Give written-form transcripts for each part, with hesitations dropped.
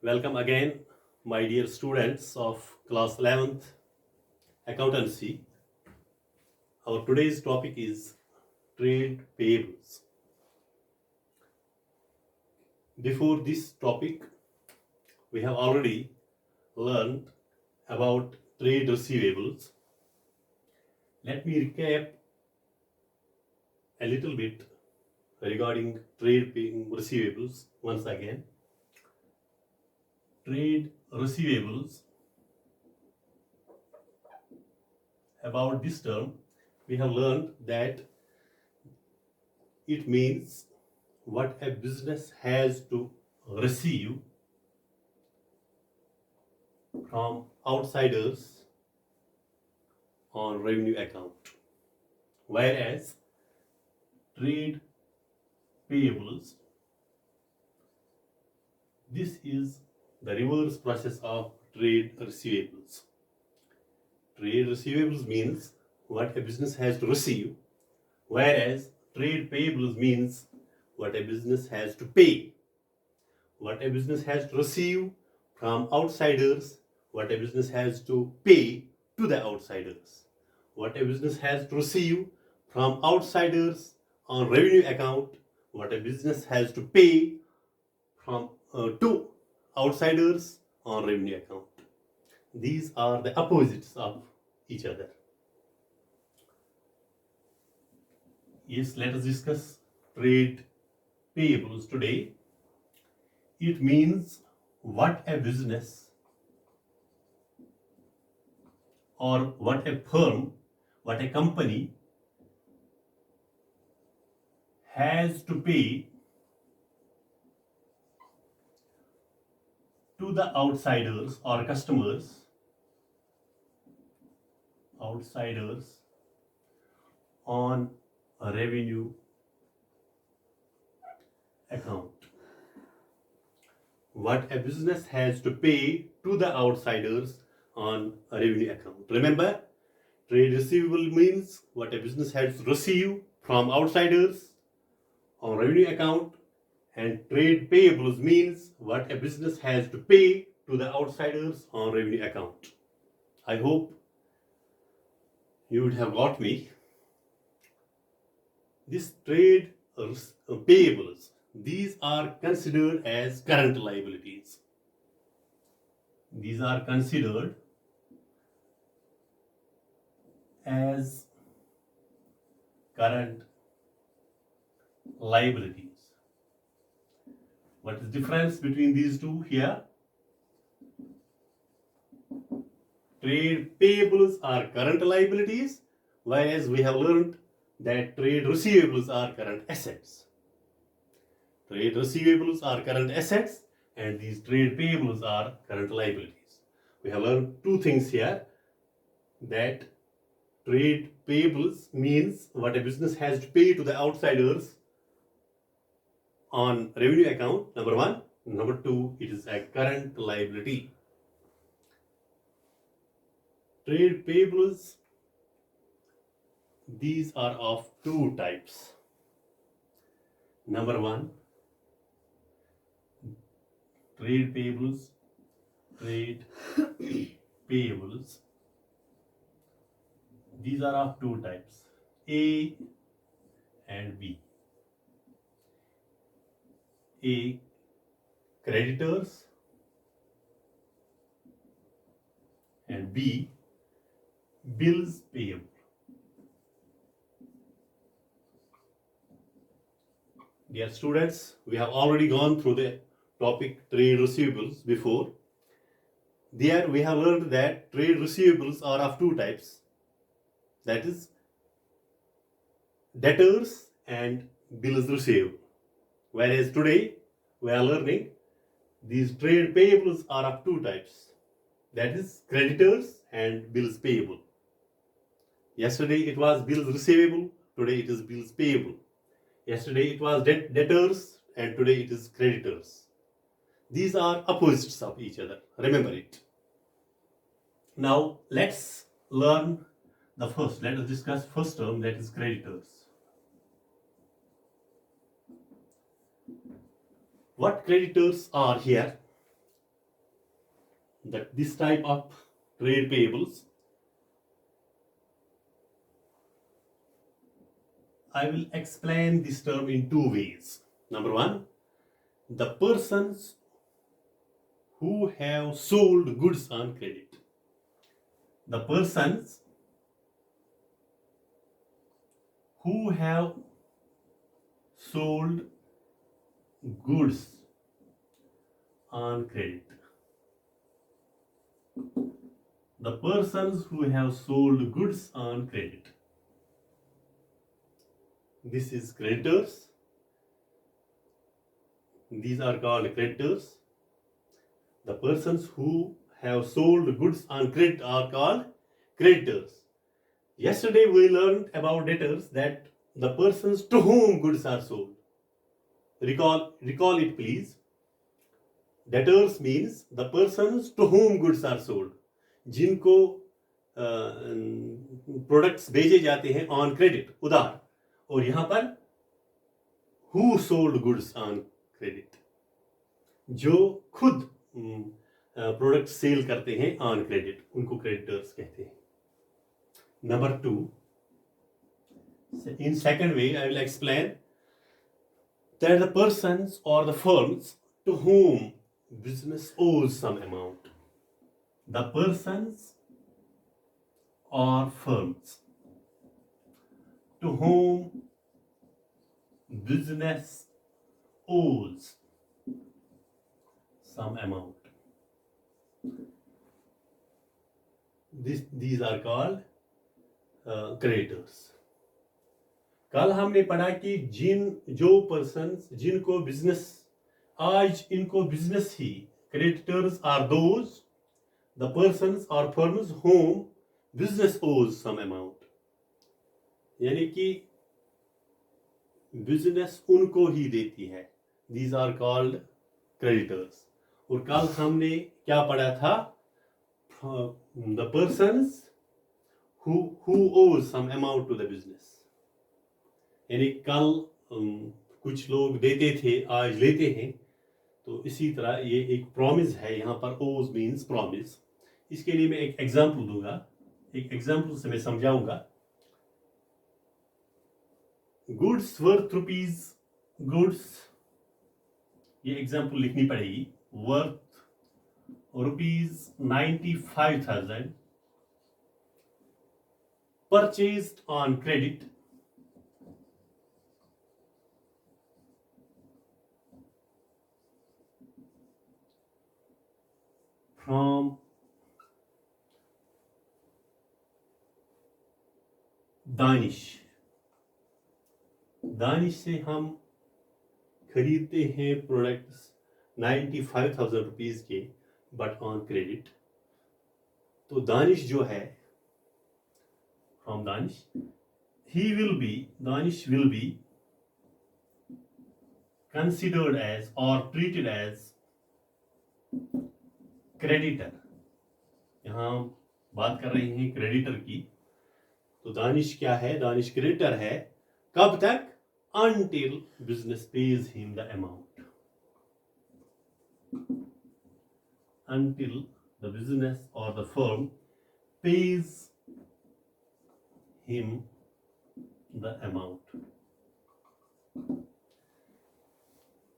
Welcome again, my dear students of class 11th accountancy. Our today's topic is trade payables. Before this topic, we have already learned about trade receivables. Let me recap a little bit regarding trade receivables once again. Trade receivables, about this term, we have learned that it means what a business has to receive from outsiders on revenue account, whereas trade payables, this is the reverse process of trade receivables. Trade receivables means what a business has to receive, whereas trade payables means what a business has to pay. What a business has to receive from outsiders, what a business has to pay to the outsiders. What a business has to receive from outsiders on revenue account, what a business has to pay from to outsiders on revenue account. These are the opposites of each other. Yes, let us discuss trade payables today. It means what a business or what a firm, what a company has to pay to the outsiders or customers, outsiders on a revenue account. What a business has to pay to the outsiders on a revenue account. Remember, trade receivable means what a business has to receive from outsiders on revenue account, and trade payables means what a business has to pay to the outsiders on revenue account. I hope you would have got me. This trade payables, these are considered as current liabilities. These are considered as current liabilities. What is the difference between these two here? Trade payables are current liabilities, whereas we have learned that trade receivables are current assets. Trade receivables are current assets and these trade payables are current liabilities. We have learned two things here, that trade payables means what a business has to pay to the outsiders on revenue account, number one. Number two, it is a current liability. Trade payables, these are of two types. Number one, trade payables, these are of two types, A and B. A, creditors, and B, bills payable. Dear students, we have already gone through the topic trade receivables before. There we have learned that trade receivables are of two types, that is debtors and bills receivable. Whereas today we are learning these trade payables are of two types, that is creditors and bills payable. Yesterday it was bills receivable, today it is bills payable. Yesterday it was debtors and today it is creditors. These are opposites of each other, remember it. Now let's learn the first, let us discuss first term, that is creditors. What creditors are here? that this type of trade payables, I will explain this term in two ways. Number one, the persons who have sold goods on credit. The persons who have sold goods on credit. The persons who have sold goods on credit. This is creditors. These are called creditors. The persons who have sold goods on credit are called creditors. Yesterday we learned about debtors, that the persons to whom goods are sold. Recall it please. Debtors means the persons to whom goods are sold. जिनको products भेजे जाते हैं on credit, उधार. और यहां पर who sold goods on credit, जो खुद प्रोडक्ट सेल करते हैं ऑन क्रेडिट, उनको क्रेडिटर्स कहते हैं. Number two, in second way I will explain that the persons or the firms to whom business owes some amount. The persons or firms to whom business owes some amount. These are called creditors. कल हमने पढ़ा कि जो persons जिनको business, आज इनको business ही, creditors are those the persons और firms whom business owes some amount. यानी कि बिजनेस उनको ही देती है. These are called creditors. और कल हमने क्या पढ़ा था? The persons who owes some amount to the business. यानी कल कुछ लोग देते थे, आज लेते हैं. तो इसी तरह ये एक प्रॉमिस है. यहाँ पर ओज मीन्स प्रॉमिस. इसके लिए मैं एक एग्जाम्पल दूंगा. एक एग्जाम्पल से मैं समझाऊंगा. गुड्स वर्थ रुपीज, गुड्स, ये एग्जाम्पल लिखनी पड़ेगी. Worth rupees 95,000 purchased on credit from Danish. Danish से हम खरीदते हैं प्रोडक्ट्स 95,000 रुपीज के, बट ऑन क्रेडिट. तो दानिश जो है, from Danish, Danish will be considered as or treated as creditor. यहाँ बात कर रहे हैं क्रेडिटर की. तो दानिश क्या है? दानिश क्रेडिटर है. कब तक? Until business pays him the amount. Until the business or the firm pays him the amount.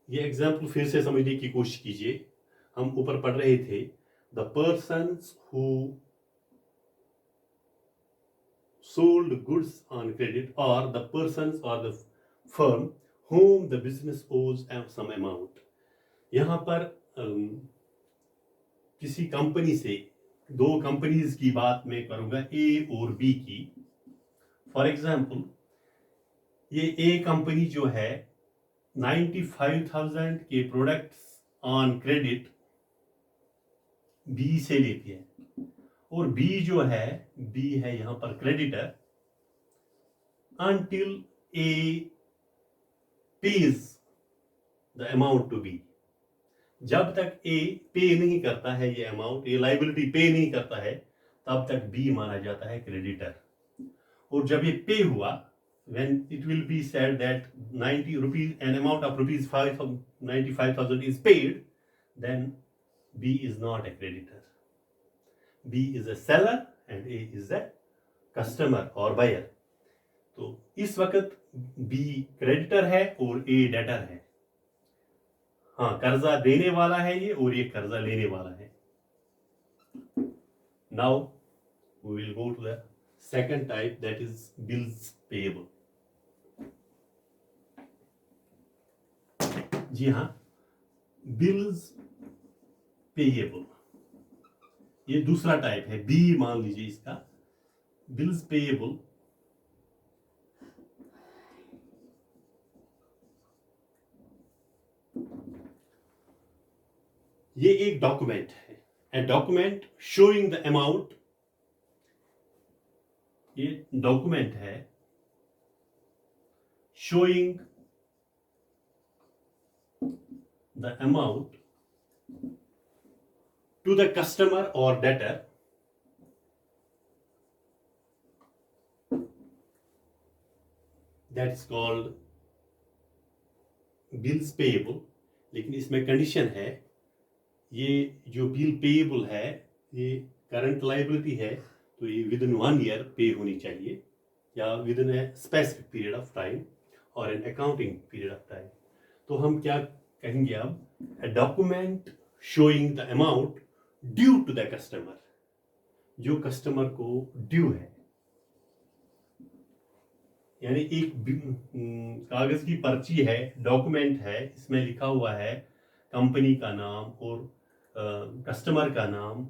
ये एग्जाम्पल फिर से समझने की कोशिश कीजिए. हम ऊपर पढ़ रहे थे, the persons who sold goods on credit और द पर्सन्स और the firm whom the business owes some amount. यहाँ पर किसी कंपनी से, दो कंपनीज की बात मैं करूंगा, ए और बी की. फॉर एग्जाम्पल, ये ए कंपनी जो है 95,000 के प्रोडक्ट्स ऑन क्रेडिट बी से लेती है. और बी जो है, बी है यहाँ पर creditor. until A pays the amount to B. जब तक ए पे नहीं करता है ये अमाउंट, ये लाइबिलिटी पे नहीं करता है, तब तक बी माना जाता है क्रेडिटर. और जब ये पे हुआ, when it will be said that 90 rupees, an amount of rupees 95,000 is paid, then B is not a creditor. B is a seller and A is a customer or buyer. तो इस वक्त B creditor है और A debtor है. हाँ, कर्जा देने वाला है ये और ये कर्जा लेने वाला है. Now we will go to the second type, that is bills payable. जी हाँ, बिल्स पेएबल ये दूसरा टाइप है. बी मान लीजिए इसका. बिल्स पेएबल ये एक डॉक्यूमेंट है. ए डॉक्यूमेंट शोइंग द अमाउंट. ये डॉक्यूमेंट है showing the amount to the customer or debtor that is called bills payable. लेकिन इसमें कंडीशन है, ये जो बिल पेएबल है ये करंट लायबिलिटी है, तो ये विद इन 1 ईयर पे होनी चाहिए या with in a specific period of time और an accounting period of time. तो हम क्या कहेंगे अब? A document showing the amount due to the customer. जो कस्टमर को ड्यू है, यानी एक कागज की पर्ची है, डॉक्यूमेंट है, इसमें लिखा हुआ है कंपनी का नाम और कस्टमर का नाम,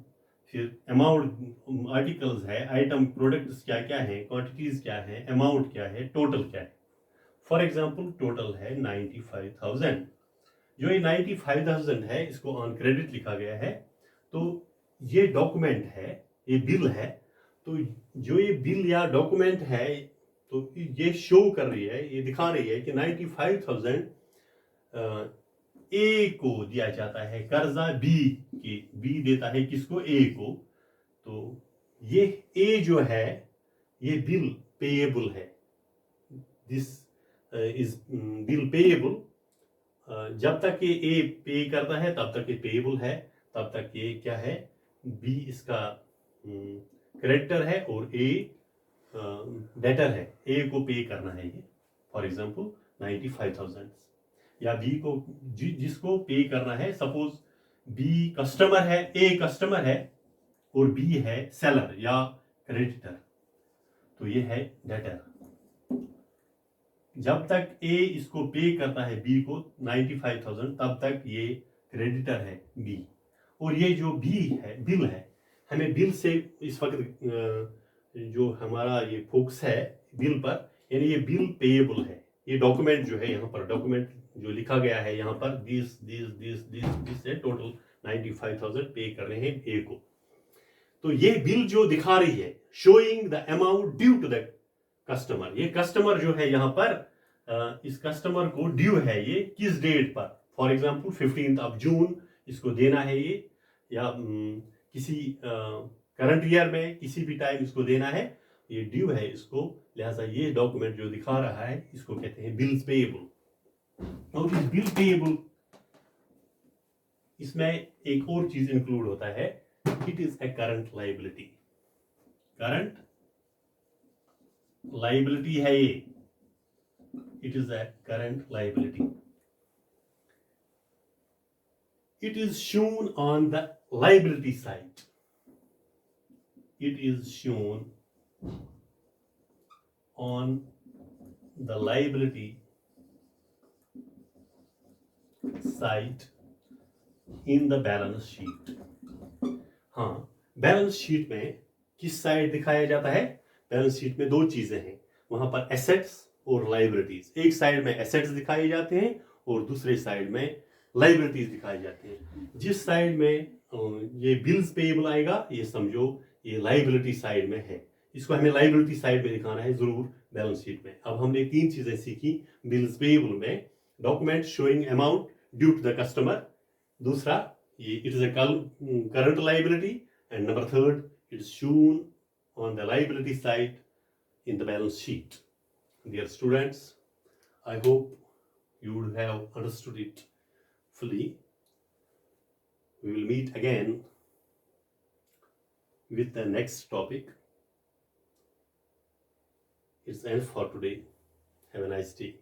फिर अमाउंट, आर्टिकल्स है, आइटम, प्रोडक्ट्स क्या क्या है, क्वांटिटीज क्या है, अमाउंट क्या है, टोटल क्या है. फॉर एग्जांपल टोटल है 95,000. जो ये 95,000 है इसको ऑन क्रेडिट लिखा गया है. तो ये डॉक्यूमेंट है, ये बिल है. तो जो ये बिल या डॉक्यूमेंट है तो ये शो कर रही है, ये दिखा रही है कि 95,000 ए को दिया जाता है कर्जा बी की. बी देता है किसको? ए को. तो ये ए जो है ये बिल पेएबल है. This is bill payable. जब तक ये ए पे करता है तब तक ये पेएबल है, तब तक ये क्या है? बी इसका क्रेडिटर है और ए डेटर है. ए को पे करना है ये. फॉर एग्जांपल 95,000 या बी को जिसको पे करना है. सपोज बी कस्टमर है, ए कस्टमर है और बी है सेलर या क्रेडिटर, तो ये है डेटर. जब तक ए इसको पे करता है बी को 95,000 तब तक ये क्रेडिटर है बी. और ये जो बी है, बिल है, हमें बिल से इस वक्त जो हमारा ये फोकस है बिल पर, यानी ये बिल पेएबल है. ये डॉक्यूमेंट जो है यहाँ पर, डॉक्यूमेंट जो लिखा गया है यहाँ पर, दिस है टोटल 95,000 पे कर रहे हैं ए को. तो ये बिल जो दिखा रही है showing the amount due to the customer. ये कस्टमर जो है यहाँ पर, इस कस्टमर को ड्यू है ये किस डेट पर? फॉर एग्जांपल 15 जून इसको देना है ये, या किसी करंट ईयर में किसी भी टाइम इसको देना है. ये ड्यू है इसको, लिहाजा ये डॉक्यूमेंट जो दिखा रहा है इसको कहते हैं बिल्स पेएबल. और इस बिल पेएबल इसमें एक और चीज इंक्लूड होता है, it is a current liability. Current liability है ये. It is a current liability. It is shown on the liability side. It is shown on the liability side in the balance sheet. हाँ, balance sheet में किस side दिखाया जाता है? Balance sheet में दो चीजें हैं, वहां पर एसेट्स और लाइबिलिटीज. एक साइड में एसेट्स दिखाए जाते हैं और दूसरे साइड में लाइबिलिटीज दिखाई जाती हैं. जिस साइड में ये बिल्स पेएबल आएगा, ये समझो ये लाइबिलिटी साइड में है. इसको हमें लाइबिलिटी साइड में दिखाना है जरूर बैलेंस शीट में. अब हमने 3 चीजें सीखी बिल्स पेएबल में. Document showing amount due to the customer. दूसरा ये it is a current liability. And number 3 it is shown on the liability side in the balance sheet. Dear students, I hope you would have understood it fully. We will meet again with the next topic. It's end for today. Have a nice day.